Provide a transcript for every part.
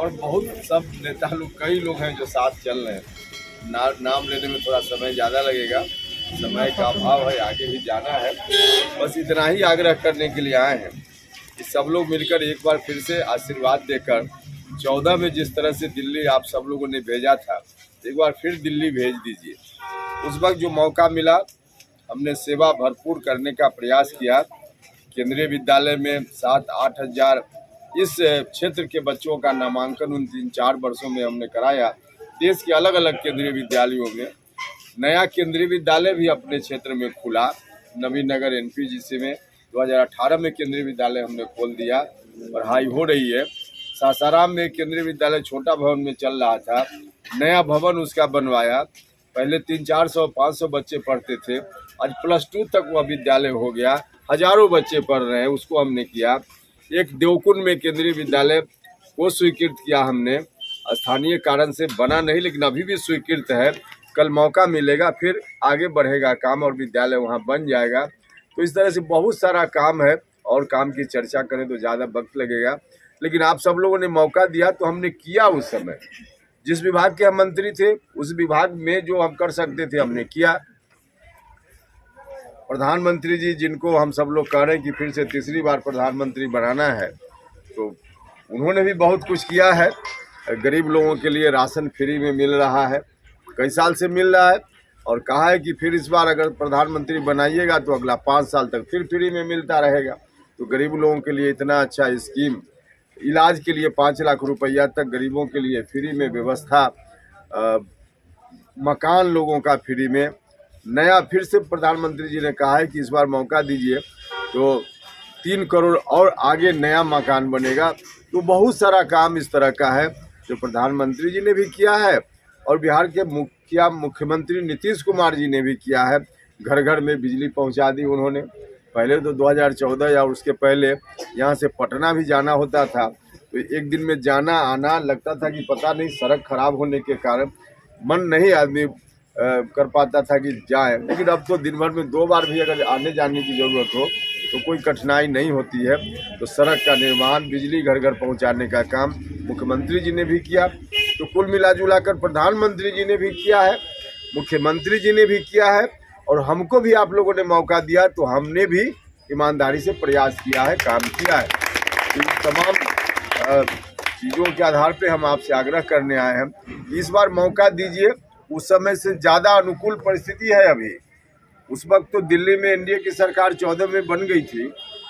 और बहुत सब नेता लोग, कई लोग हैं जो साथ चल रहे हैं। नाम लेने में थोड़ा समय ज़्यादा लगेगा, समय का अभाव है, आगे भी जाना है। बस इतना ही आग्रह करने के लिए आए हैं कि सब लोग मिलकर एक बार फिर से आशीर्वाद देकर 14 में जिस तरह से दिल्ली आप सब लोगों ने भेजा था, एक बार फिर दिल्ली भेज दीजिए। उस वक्त जो मौका मिला, हमने सेवा भरपूर करने का प्रयास किया। केंद्रीय विद्यालय में 7-8 हज़ार इस क्षेत्र के बच्चों का नामांकन उन 3-4 वर्षों में हमने कराया। देश के अलग अलग केंद्रीय विद्यालयों में नया केंद्रीय विद्यालय भी अपने क्षेत्र में खुला। नवीन नगर NPGC में 2018 में केंद्रीय विद्यालय हमने खोल दिया, पढ़ाई हो रही है। सासाराम में केंद्रीय विद्यालय छोटा भवन में चल रहा था, नया भवन उसका बनवाया। पहले 300-400-500 बच्चे पढ़ते थे, आज +2 तक वह विद्यालय हो गया, हजारों बच्चे पढ़ रहे हैं, उसको हमने किया। एक देवकुंड में केंद्रीय विद्यालय को स्वीकृत किया हमने, स्थानीय कारण से बना नहीं, लेकिन अभी भी स्वीकृत है। कल मौका मिलेगा, फिर आगे बढ़ेगा काम और विद्यालय वहाँ बन जाएगा। तो इस तरह से बहुत सारा काम है, और काम की चर्चा करें तो ज़्यादा वक्त लगेगा, लेकिन आप सब लोगों ने मौका दिया तो हमने किया। उस समय जिस विभाग के हम मंत्री थे, उस विभाग में जो हम कर सकते थे हमने किया। प्रधानमंत्री जी, जिनको हम सब लोग कह रहे हैं कि फिर से तीसरी बार प्रधानमंत्री बनाना है, तो उन्होंने भी बहुत कुछ किया है। गरीब लोगों के लिए राशन फ्री में मिल रहा है, कई साल से मिल रहा है, और कहा है कि फिर इस बार अगर प्रधानमंत्री बनाइएगा तो अगला 5 साल तक फिर फ्री में मिलता रहेगा। तो गरीब लोगों के लिए इतना अच्छा स्कीम, इलाज के लिए 5 लाख रुपया तक गरीबों के लिए फ्री में व्यवस्था, मकान लोगों का फ्री में। नया फिर से प्रधानमंत्री जी ने कहा है कि इस बार मौका दीजिए तो 3 करोड़ और आगे नया मकान बनेगा। तो बहुत सारा काम इस तरह का है जो प्रधानमंत्री जी ने भी किया है, और बिहार के मुख्यमंत्री नीतीश कुमार जी ने भी किया है। घर घर में बिजली पहुंचा दी उन्होंने। पहले तो 2014 या उसके पहले यहाँ से पटना भी जाना होता था, तो एक दिन में जाना आना लगता था कि पता नहीं, सड़क खराब होने के कारण मन नहीं आदमी कर पाता था कि जाए। लेकिन अब तो दिन भर में 2 बार भी अगर आने जाने की ज़रूरत हो तो कोई कठिनाई नहीं होती है। तो सड़क का निर्माण, बिजली घर घर पहुंचाने का काम मुख्यमंत्री जी ने भी किया। तो कुल मिला जुला कर प्रधानमंत्री जी ने भी किया है, मुख्यमंत्री जी ने भी किया है, और हमको भी आप लोगों ने मौका दिया तो हमने भी ईमानदारी से प्रयास किया है, काम किया है। इन तमाम चीज़ों के आधार पे हम आपसे आग्रह करने आए हैं, इस बार मौका दीजिए। उस समय से ज़्यादा अनुकूल परिस्थिति है अभी। उस वक्त तो दिल्ली में NDA की सरकार 14 में बन गई थी,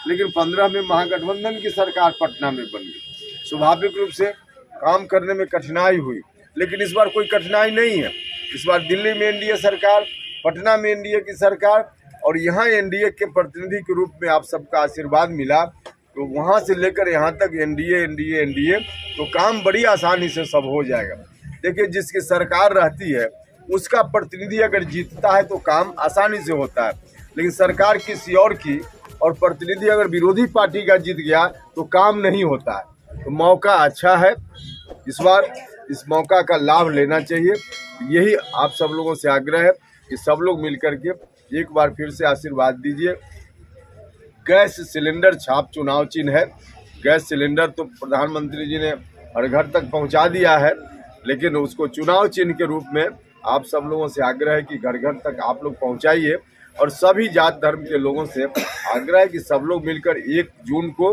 लेकिन 15 में महागठबंधन की सरकार पटना में बन गई। स्वाभाविक रूप से काम करने में कठिनाई हुई, लेकिन इस बार कोई कठिनाई नहीं है। इस बार दिल्ली में NDA सरकार, पटना में NDA की सरकार, और यहाँ NDA के प्रतिनिधि के रूप में आप सबका आशीर्वाद मिला, तो वहाँ से लेकर यहाँ तक NDA, तो काम बड़ी आसानी से सब हो जाएगा। देखिए, जिसकी सरकार रहती है उसका प्रतिनिधि अगर जीतता है तो काम आसानी से होता है, लेकिन सरकार किसी और की और प्रतिनिधि अगर विरोधी पार्टी का जीत गया तो काम नहीं होता है। तो मौका अच्छा है, इस बार इस मौका का लाभ लेना चाहिए। यही आप सब लोगों से आग्रह है कि सब लोग मिलकर के एक बार फिर से आशीर्वाद दीजिए। गैस सिलेंडर छाप चुनाव चिन्ह है। गैस सिलेंडर तो प्रधानमंत्री जी ने हर घर तक पहुंचा दिया है, लेकिन उसको चुनाव चिन्ह के रूप में आप सब लोगों से आग्रह है कि घर घर तक आप लोग पहुंचाइए। और सभी जात धर्म के लोगों से आग्रह है कि सब लोग मिलकर 1 जून को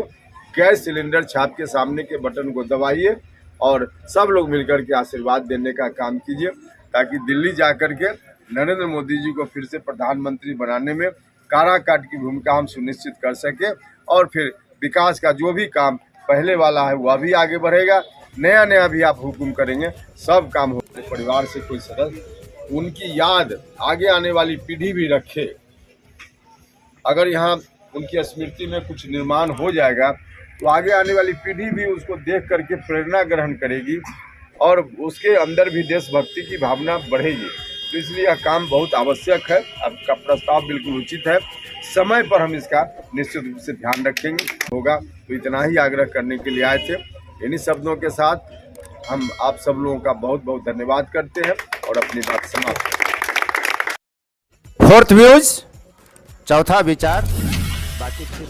गैस सिलेंडर छाप के सामने के बटन को दबाइए, और सब लोग मिलकर के आशीर्वाद देने का काम कीजिए, ताकि दिल्ली जाकर के नरेंद्र मोदी जी को फिर से प्रधानमंत्री बनाने में काराकाट की भूमिका हम सुनिश्चित कर सकें। और फिर विकास का जो भी काम पहले वाला है वह भी आगे बढ़ेगा, नया भी आप हुक्म करेंगे, सब काम हो। परिवार से कोई सदस्य, उनकी याद आगे आने वाली पीढ़ी भी रखे। अगर यहाँ उनकी स्मृति में कुछ निर्माण हो जाएगा तो आगे आने वाली पीढ़ी भी उसको देख करके प्रेरणा ग्रहण करेगी, और उसके अंदर भी देशभक्ति की भावना बढ़ेगी। तो इसलिए यह काम बहुत आवश्यक है। आपका प्रस्ताव बिल्कुल उचित है, समय पर हम इसका निश्चित रूप से ध्यान रखेंगे होगा। तो इतना ही आग्रह करने के लिए आए थे। इन्हीं शब्दों के साथ हम आप सब लोगों का बहुत बहुत धन्यवाद करते हैं और अपनी बात समाप्त। 4th व्यूज, चौथा विचार, बाकी फिर